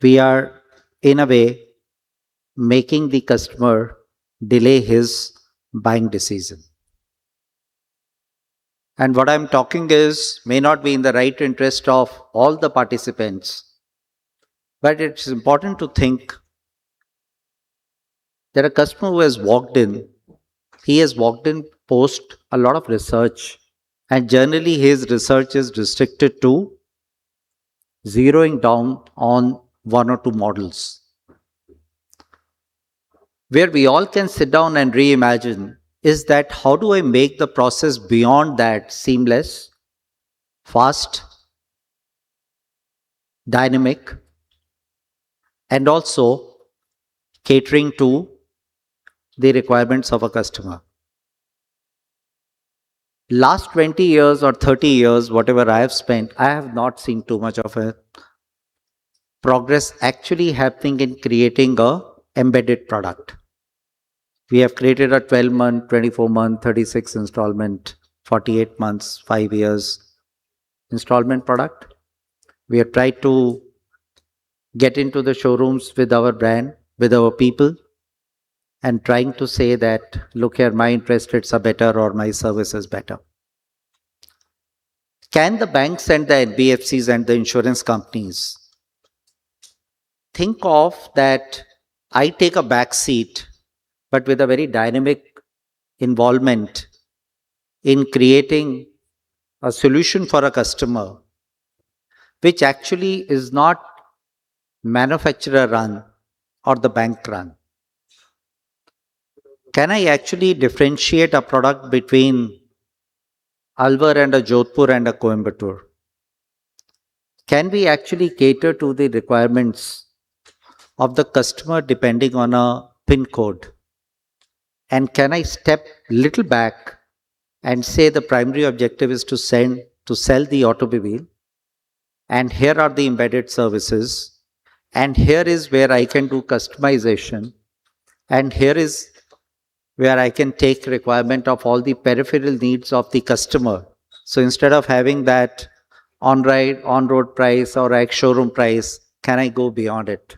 we are in a way making the customer delay his buying decision. And what I'm talking is may not be in the right interest of all the participants, but it's important to think that a customer who has walked in, he has walked in post a lot of research, and generally his research is restricted to zeroing down on one or two models. Where we all can sit down and reimagine is that how do I make the process beyond that seamless, fast, dynamic, and also catering to the requirements of a customer. Last 20 years or 30 years, whatever I have spent, I have not seen too much of a progress actually happening in creating a embedded product. We have created a 12-month, 24-month, 36 installment, 48 months, 5 years installment product. We have tried to get into the showrooms with our brand, with our people, and trying to say that, look here, my interest rates are better or my service is better. Can the banks and the NBFCs and the insurance companies think of that I take a back seat, but with a very dynamic involvement in creating a solution for a customer, which actually is not manufacturer run or the bank run? Can I actually differentiate a product between Alwar and a Jodhpur and a Coimbatore? Can we actually cater to the requirements of the customer depending on a PIN code? And can I step little back and say the primary objective is to sell the automobile, and here are the embedded services, and here is where I can do customization, and here is where I can take requirement of all the peripheral needs of the customer. So instead of having that on-road price or ex-showroom price, can I go beyond it?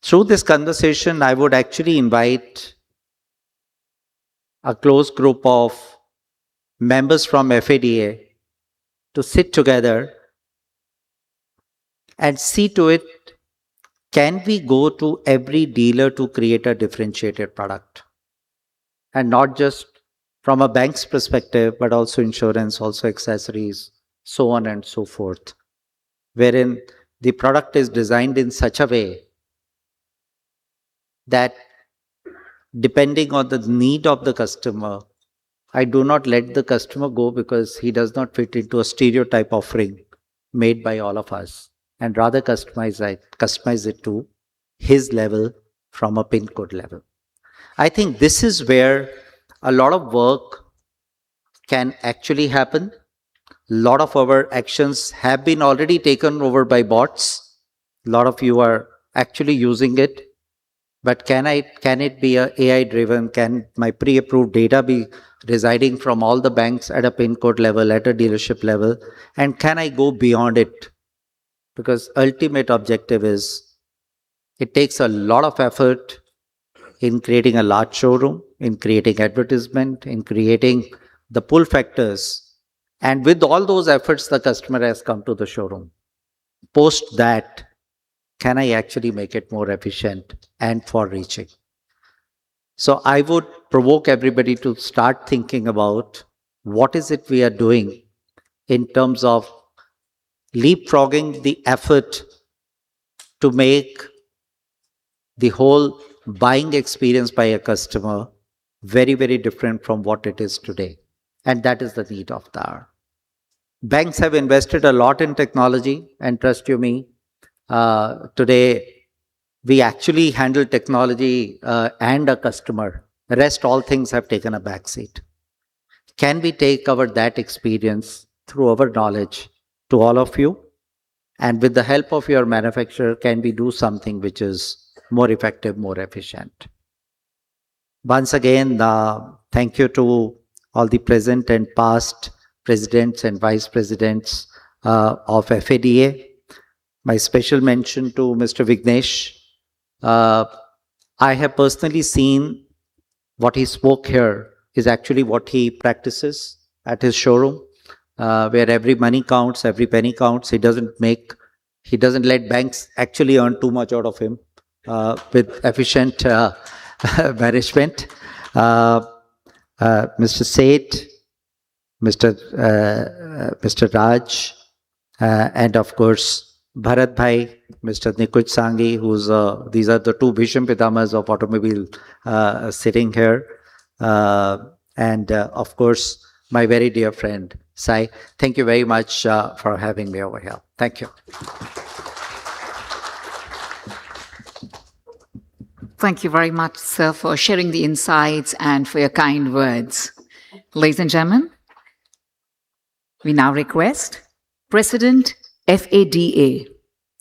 Through this conversation, I would actually invite a close group of members from FADA to sit together and see to it, can we go to every dealer to create a differentiated product? And not just from a bank's perspective, but also insurance, also accessories, so on and so forth, wherein the product is designed in such a way that depending on the need of the customer, I do not let the customer go because he does not fit into a stereotype offering made by all of us, and rather customize it to his level from a PIN code level. I think this is where a lot of work can actually happen. A lot of our actions have been already taken over by bots. A lot of you are actually using it. But can it be AI driven? Can my pre-approved data be residing from all the banks at a PIN code level, at a dealership level? And can I go beyond it? Because ultimate objective is, it takes a lot of effort in creating a large showroom, in creating advertisement, in creating the pull factors. And with all those efforts, the customer has come to the showroom. Post that, can I actually make it more efficient and for reaching? So I would provoke everybody to start thinking about what is it we are doing in terms of leapfrogging the effort to make the whole buying experience by a customer very, very different from what it is today. And that is the need of the hour. Banks have invested a lot in technology, and trust you me, today we actually handle technology and a customer. The rest, all things have taken a backseat. Can we take that experience through our knowledge to all of you? And with the help of your manufacturer, can we do something which is more effective, more efficient? Once again, thank you to all the present and past presidents and vice presidents of FADA. My special mention to Mr. Vignesh. I have personally seen what he spoke here is actually what he practices at his showroom, where every money counts, every penny counts. He doesn't let banks actually earn too much out of him with efficient management. Mr. Sheth, Mr. Raj, and of course, Bharat Bhai, Mr. Nikuj Sangi, these are the two Bhisham Pitamas of automobile sitting here. And of course, my very dear friend, Sai. Thank you very much for having me over here. Thank you. Thank you very much, sir, for sharing the insights and for your kind words. Ladies and gentlemen, we now request President FADA,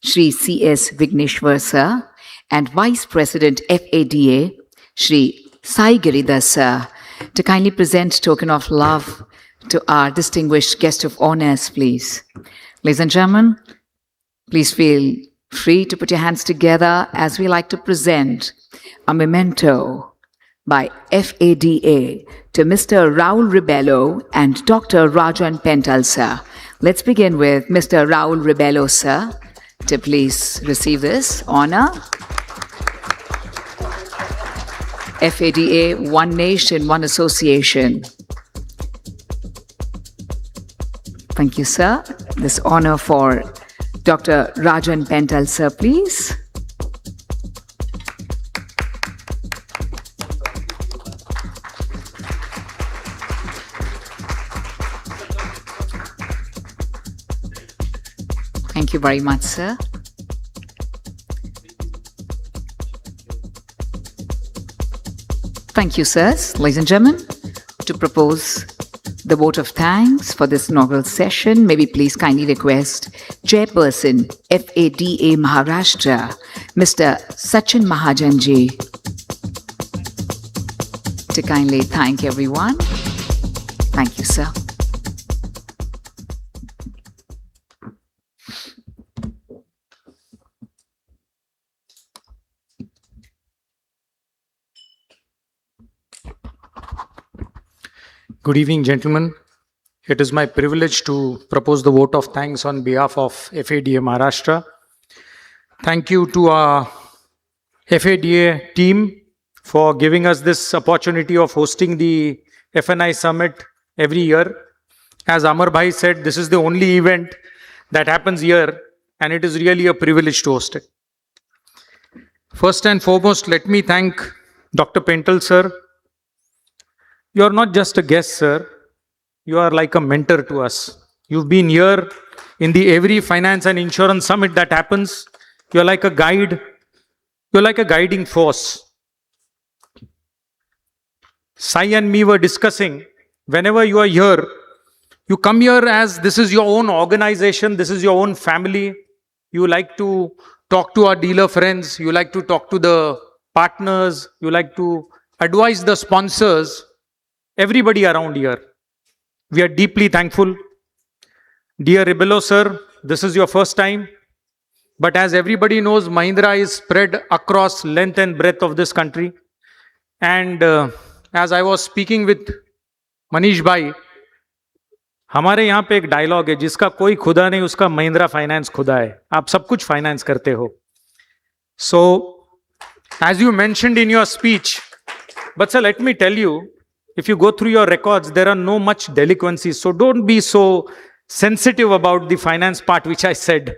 Shri C.S. Vigneshwar, sir, and Vice President FADA, Shri Sai Giridhar, sir, to kindly present token of love to our distinguished guest of honors, please. Ladies and gentlemen, please feel free to put your hands together as we like to present a memento by FADA to Mr. Raul Rebello and Dr. Rajan Pental, sir. Let's begin with Mr. Raul Rebello, sir, to please receive this honor. FADA, One Nation, One Association. Thank you, sir. This honor for Dr. Rajan Pental, sir, please. Thank you very much, sir. Thank you, sirs. Ladies and gentlemen, to propose the vote of thanks for this inaugural session, may we please kindly request Chairperson, FADA Maharashtra, Mr. Sachin Mahajan ji, to kindly thank everyone. Thank you, sir. Good evening, gentlemen. It is my privilege to propose the vote of thanks on behalf of FADA Maharashtra. Thank you to our FADA team for giving us this opportunity of hosting the FNI Summit every year. As Amar Bhai said, this is the only event that happens here, and it is really a privilege to host it. First and foremost, let me thank Dr. Pental, sir. You are not just a guest, sir. You are like a mentor to us. You've been here in the every finance and insurance summit that happens. You're like a guide. You're like a guiding force. Sai and me were discussing, whenever you are here, you come here as this is your own organization, this is your own family. You like to talk to our dealer friends. You like to talk to the partners. You like to advise the sponsors. Everybody around here. We are deeply thankful. Dear Rebello, sir, this is your first time. But as everybody knows, Mahindra is spread across length and breadth of this country. And as I was speaking with Manish Bhai, हमारे यहाँ पे एक dialogue है जिसका कोई खुदा नहीं, उसका महिंद्रा फाइनेंस खुदा है. आप सब कुछ फाइनेंस करते हो. So, as you mentioned in your speech, But sir, let me tell you, if you go through your records, there are no much delinquencies. So don't be so sensitive about the finance part, which I said.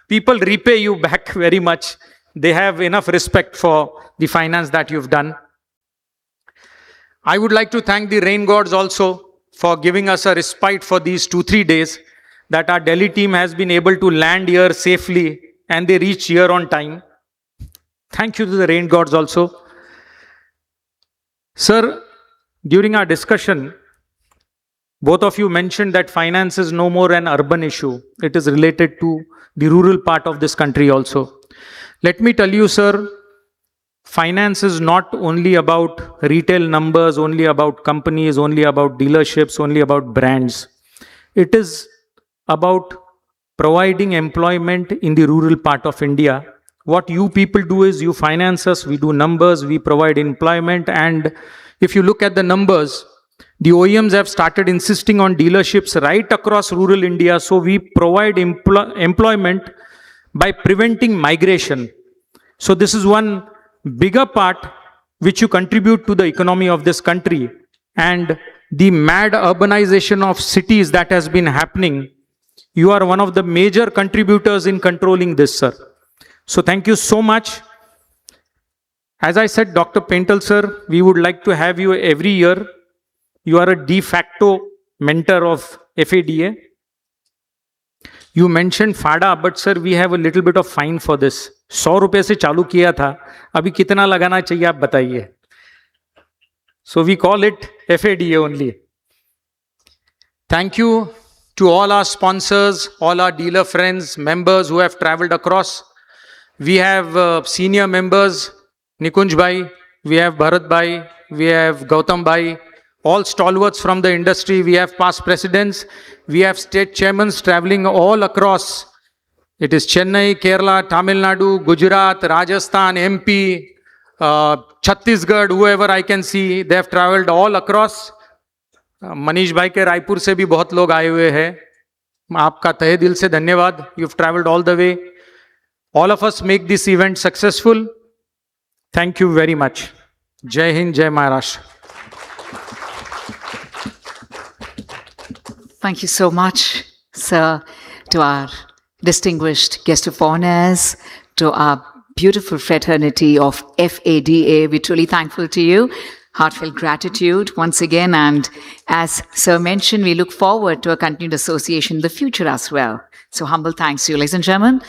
People repay you back very much. They have enough respect for the finance that you've done. I would like to thank the rain gods also for giving us a respite for these 2-3 days, that our Delhi team has been able to land here safely and they reach here on time. Thank you to the rain gods also. Sir, during our discussion, both of you mentioned that finance is no more an urban issue. It is related to the rural part of this country also. Let me tell you, sir, finance is not only about retail numbers, only about companies, only about dealerships, only about brands. It is about providing employment in the rural part of India. What you people do is you finance us, we do numbers, we provide employment. And if you look at the numbers, the OEMs have started insisting on dealerships right across rural India. So we provide employment by preventing migration. So this is one bigger part which you contribute to the economy of this country. And the mad urbanization of cities that has been happening, you are one of the major contributors in controlling this, sir. So thank you so much. As I said, Dr. Pental, sir, we would like to have you every year. You are a de facto mentor of FADA. You mentioned FADA, but sir, we have a little bit of fine for this. 100 रुपए से चालू किया था, अभी कितना लगाना चाहिए आप बताइए. So we call it FADA only. Thank you to all our sponsors, all our dealer friends, members who have traveled across. We have senior members, Nikunj Bhai, we have Bharat Bhai, we have Gautam Bhai, all stalwarts from the industry. We have past presidents, we have state chairmen traveling all across. It is Chennai, Kerala, Tamil Nadu, Gujarat, Rajasthan, MP, Chhattisgarh, whoever I can see, they have traveled all across. Manish भाई के रायपुर से भी बहुत लोग आए हुए हैं. आपका तहे दिल से धन्यवाद. You've traveled all the way. All of us make this event successful. Thank you very much. Jai Hind, Jai Maharashtra. Thank you so much, sir, to our distinguished guest of honors, to our beautiful fraternity of FADA. We're truly thankful to you. Heartfelt gratitude once again. And as sir mentioned, we look forward to a continued association in the future as well. So humble thanks to you, ladies and gentlemen.